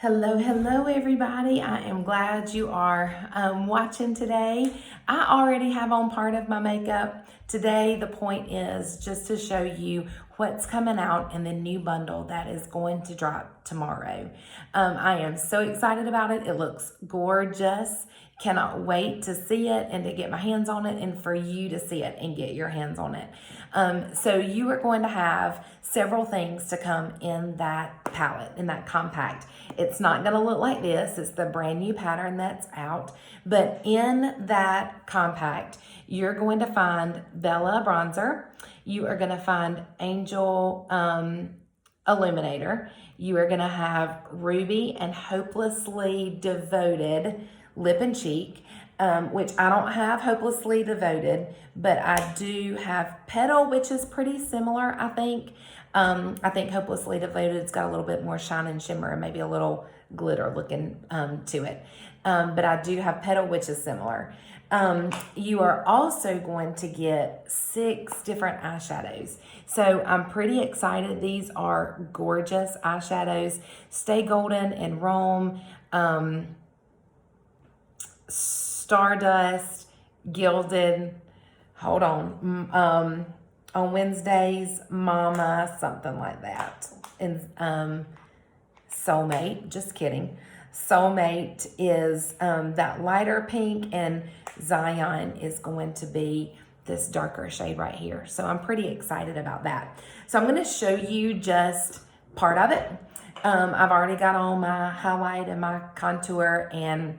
Hello, everybody. I am glad you are watching today. I already have on part of my makeup. Today, the point is just to show you what's coming out in the new bundle that is going to drop tomorrow. I am so excited about it. It looks gorgeous. Cannot wait to see it and to get my hands on it and for you to see it and get your hands on it. So you are going to have several things to come in that palette, in that compact. It's not going to look like this. It's the brand new pattern that's out. But in that compact, you're going to find Bella Bronzer. You are going to find Angel Illuminator. You are going to have Ruby and Hopelessly Devoted Lip and Cheek, which I don't have Hopelessly Devoted, but I do have Petal, which is pretty similar, I think. I think Hopelessly Devoted's got a little bit more shine and shimmer and maybe a little glitter looking to it. But I do have Petal, which is similar. You are also going to get 6 different eyeshadows. So I'm pretty excited. These are gorgeous eyeshadows. Stay Golden and Rome, Stardust, Gilded, hold on Wednesdays, Mama, something like that. And Soulmate, just kidding. Soulmate is that lighter pink, and Zion is going to be this darker shade right here. So I'm pretty excited about that. So I'm going to show you just part of it. I've already got on my highlight and my contour, and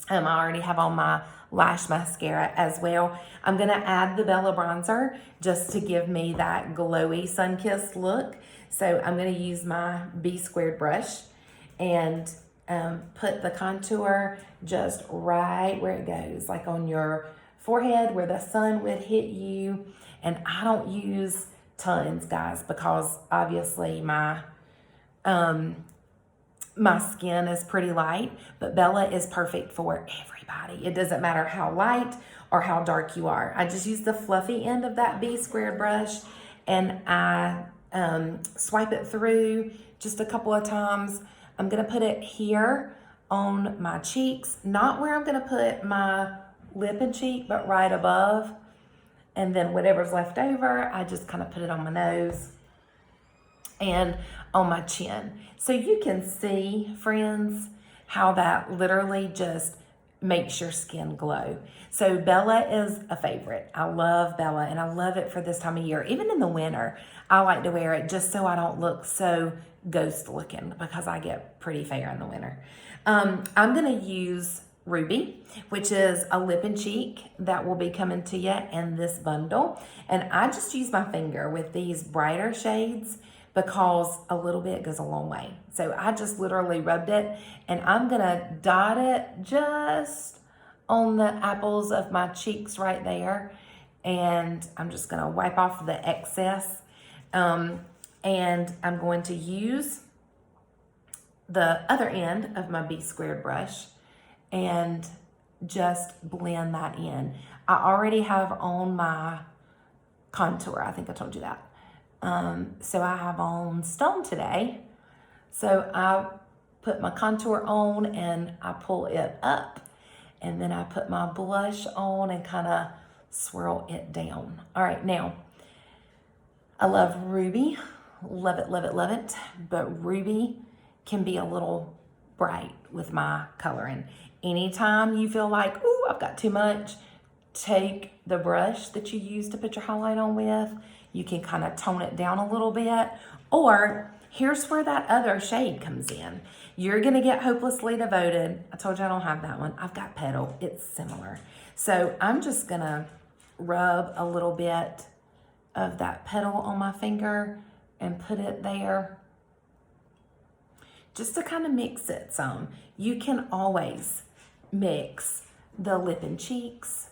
I already have on my lash mascara as well. I'm going to add the Bella Bronzer just to give me that glowy sun-kissed look. So I'm going to use my B-squared brush and put the contour just right where it goes, like on your forehead where the sun would hit you. And I don't use tons, guys, because obviously my skin is pretty light, but Bella is perfect for everybody. It doesn't matter how light or how dark you are. I just use the fluffy end of that B-squared brush, and I swipe it through just a couple of times. I'm gonna put it here on my cheeks, not where I'm gonna put my lip and cheek, but right above. And then whatever's left over, I just kind of put it on my nose and on my chin. So you can see, friends, how that literally just makes your skin glow. So Bella is a favorite. I love Bella, and I love it for this time of year. Even in the winter, I like to wear it just so I don't look so ghost looking, because I get pretty fair in the winter. I'm gonna use Ruby, which is a lip and cheek that will be coming to you in this bundle. And I just use my finger with these brighter shades because a little bit goes a long way. So I just literally rubbed it, and I'm gonna dot it just on the apples of my cheeks right there. And I'm just gonna wipe off the excess. And I'm going to use the other end of my B-squared brush and just blend that in. I already have on my contour. I think I told you that. So I have on Stone today. So I put my contour on and I pull it up, and then I put my blush on and kind of swirl it down. All right, now I love Ruby. Love it, love it, love it. But Ruby can be a little bright with my coloring. Anytime you feel like, ooh, I've got too much, take the brush that you use to put your highlight on with. You can kind of tone it down a little bit. Or here's where that other shade comes in. You're gonna get Hopelessly Devoted. I told you I don't have that one. I've got Petal, it's similar. So I'm just gonna rub a little bit of that Petal on my finger and put it there just to kind of mix it some. You can always mix the lip and cheeks,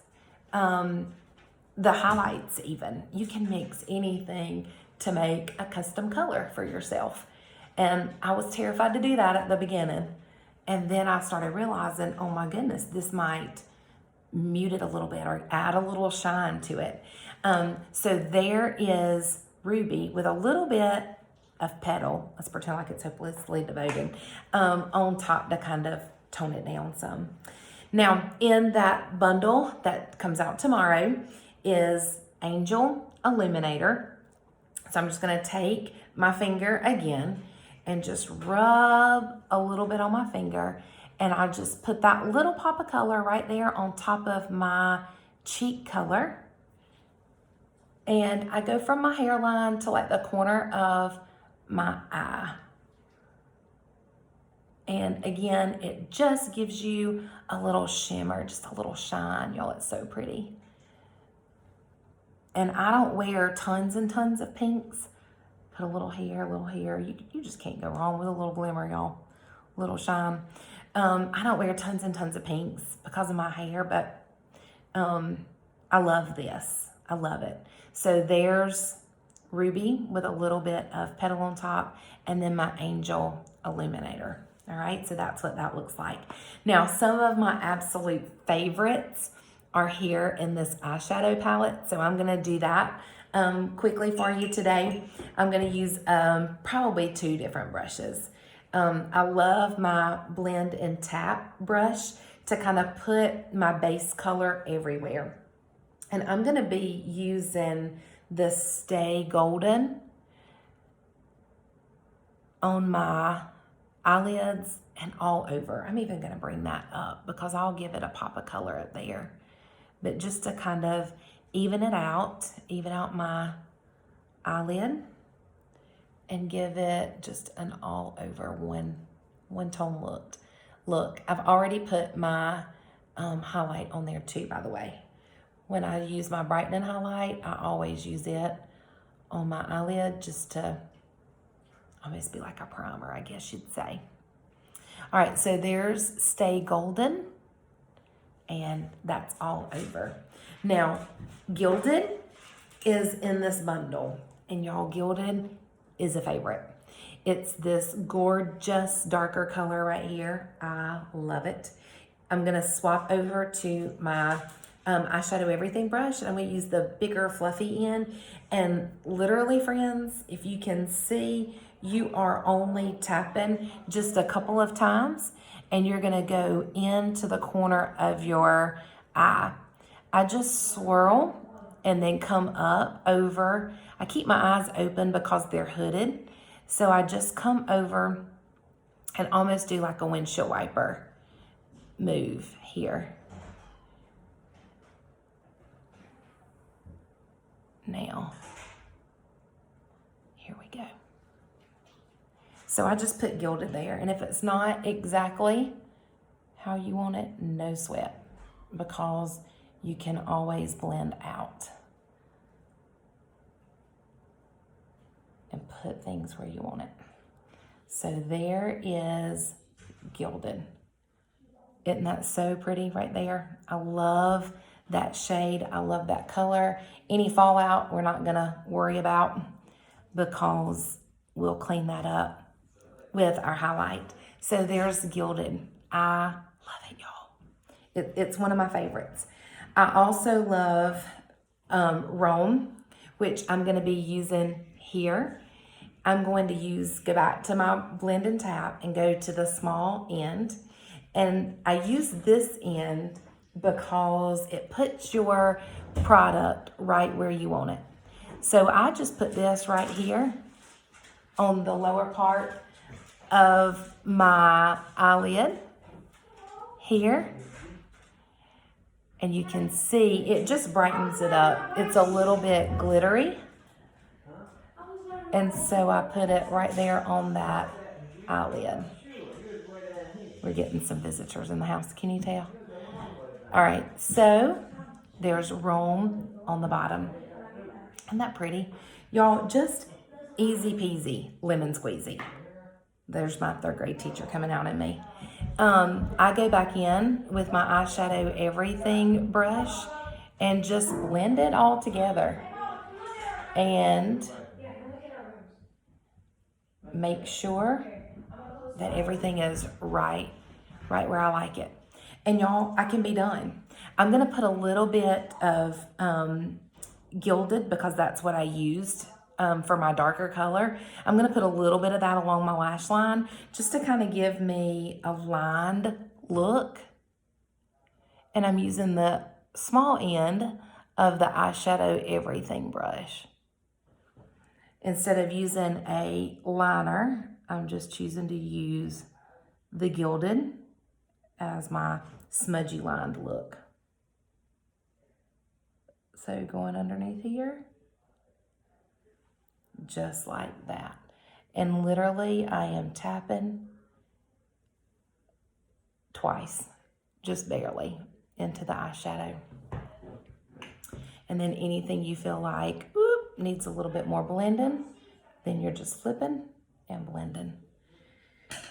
the highlights even. You can mix anything to make a custom color for yourself. And I was terrified to do that at the beginning. And then I started realizing, oh my goodness, this might mute it a little bit or add a little shine to it. So there is Ruby with a little bit of Petal. Let's pretend like it's Hopelessly Devoted on top to kind of tone it down some. Now, in that bundle that comes out tomorrow is Angel Illuminator. So I'm just going to take my finger again and just rub a little bit on my finger. And I just put that little pop of color right there on top of my cheek color. And I go from my hairline to like the corner of my eye. And again, it just gives you a little shimmer, just a little shine. Y'all, it's so pretty. And I don't wear tons and tons of pinks. Put a little here, a little here. You just can't go wrong with a little glimmer, y'all. A little shine. I don't wear tons and tons of pinks because of my hair, but I love this. I love it. So there's Ruby with a little bit of Petal on top, and then my Angel Illuminator. All right, so that's what that looks like. Now, some of my absolute favorites are here in this eyeshadow palette, so I'm gonna do that quickly for you today. I'm gonna use probably 2 different brushes. I love my blend and tap brush to kind of put my base color everywhere. And I'm gonna be using the Stay Golden on my eyelids and all over. I'm even gonna bring that up because I'll give it a pop of color up there. But just to kind of even out my eyelid and give it just an all over one tone look. Look, I've already put my highlight on there too, by the way. When I use my brightening highlight, I always use it on my eyelid just to almost be like a primer, I guess you'd say. All right, so there's Stay Golden, and that's all over. Now, Gilded is in this bundle, and y'all, Gilded is a favorite. It's this gorgeous darker color right here. I love it. I'm gonna swap over to my eyeshadow everything brush, and I'm gonna use the bigger fluffy end. And literally, friends, if you can see, you are only tapping just a couple of times, and you're gonna go into the corner of your eye. I just swirl and then come up over. I keep my eyes open because they're hooded. So I just come over and almost do like a windshield wiper move here. Now, here we go. So I just put Gilded there. And if it's not exactly how you want it, no sweat, because you can always blend out and put things where you want it. So there is Gilded. Isn't that so pretty right there? I love that shade. I love that color. Any fallout, we're not gonna worry about because we'll clean that up with our highlight. So there's Gilded. I love it, y'all. It's one of my favorites. I also love Rome, which I'm gonna be using here. I'm going to go back to my blend and tap and go to the small end. And I use this end because it puts your product right where you want it. So I just put this right here on the lower part of my eyelid here. And you can see it just brightens it up. It's a little bit glittery. And so I put it right there on that eyelid. We're getting some visitors in the house. Can you tell? All right, so there's Rome on the bottom. Isn't that pretty? Y'all, just easy peasy, lemon squeezy. There's my 3rd grade teacher coming out at me. I go back in with my eyeshadow everything brush and just blend it all together. And make sure that everything is right where I like it. And y'all, I can be done. I'm gonna put a little bit of Gilded because that's what I used for my darker color. I'm going to put a little bit of that along my lash line just to kind of give me a lined look. And I'm using the small end of the eyeshadow everything brush. Instead of using a liner, I'm just choosing to use the Gilded as my smudgy lined look. So going underneath here, just like that. And literally I am tapping twice, just barely, into the eyeshadow. And then anything you feel like needs a little bit more blending, then you're just flipping and blending.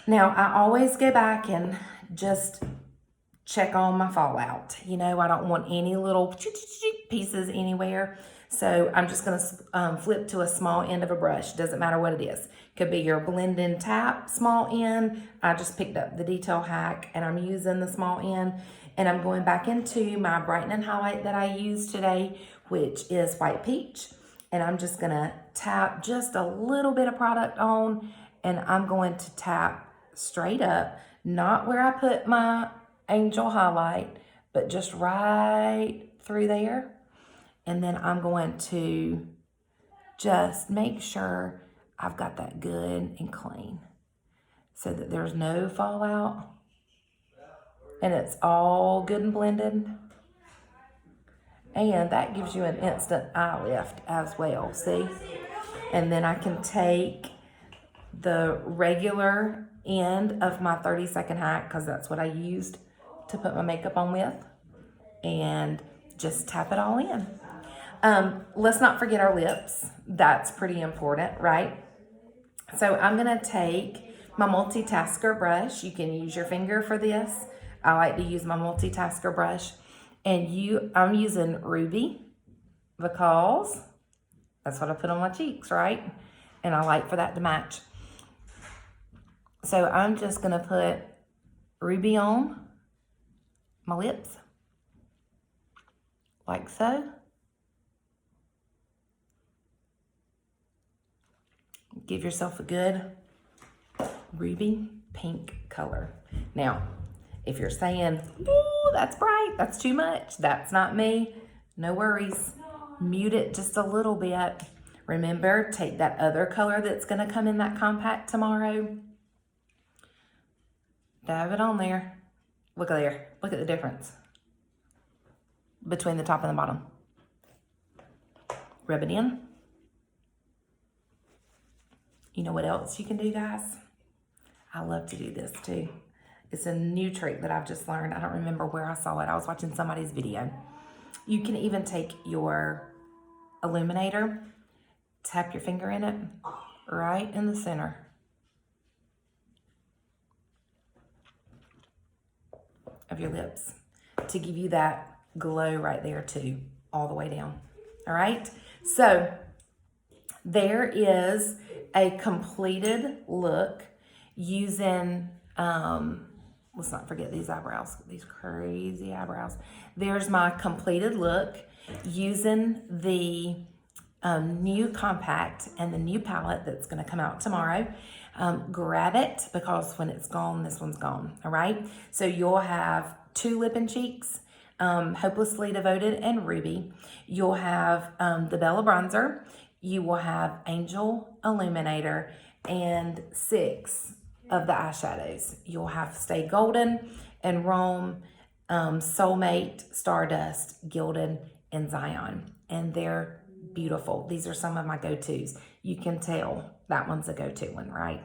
Now, I always go back and just check on my fallout. You know, I don't want any little pieces anywhere. So I'm just gonna flip to a small end of a brush. Doesn't matter what it is. Could be your blend in tap small end. I just picked up the Detail Hack and I'm using the small end. And I'm going back into my brightening highlight that I used today, which is White Peach. And I'm just gonna tap just a little bit of product on, and I'm going to tap straight up, not where I put my Angel highlight, but just right through there. And then I'm going to just make sure I've got that good and clean so that there's no fallout and it's all good and blended. And that gives you an instant eye lift as well, see? And then I can take the regular end of my 30-second hack, because that's what I used to put my makeup on with, and just tap it all in. Let's not forget our lips. That's pretty important, right? So I'm gonna take my multitasker brush. You can use your finger for this. I like to use my multitasker brush. And I'm using Ruby because that's what I put on my cheeks, right? And I like for that to match. So I'm just gonna put Ruby on my lips, like so. Give yourself a good ruby pink color. Now, if you're saying, ooh, that's bright, that's too much, that's not me, no worries. Mute it just a little bit. Remember, take that other color that's gonna come in that compact tomorrow. Dab it on there. Look there, look at the difference between the top and the bottom. Rub it in. You know what else you can do, guys? I love to do this too. It's a new trick that I've just learned. I don't remember where I saw it. I was watching somebody's video. You can even take your illuminator, tap your finger in it, right in the center. Of your lips to give you that glow right there too, all the way down. All right. So there is a completed look using, let's not forget these eyebrows, these crazy eyebrows. There's my completed look using the new compact and the new palette that's going to come out tomorrow. Grab it because when it's gone, this one's gone. All right. So you'll have two lip and cheeks, Hopelessly Devoted and Ruby. You'll have the Bella Bronzer. You will have Angel Illuminator and 6 of the eyeshadows. You'll have Stay Golden and Rome, Soulmate, Stardust, Gilded, and Zion. And they're beautiful. These are some of my go-tos. You can tell that one's a go-to one, right?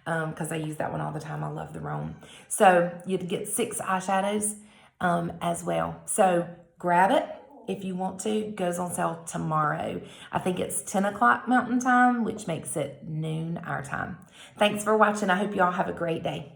Because I use that one all the time. I love the Rome. So you'd get 6 eyeshadows as well. So grab it if you want to. It goes on sale tomorrow. I think it's 10 o'clock Mountain Time, which makes it noon our time. Thanks for watching. I hope you all have a great day.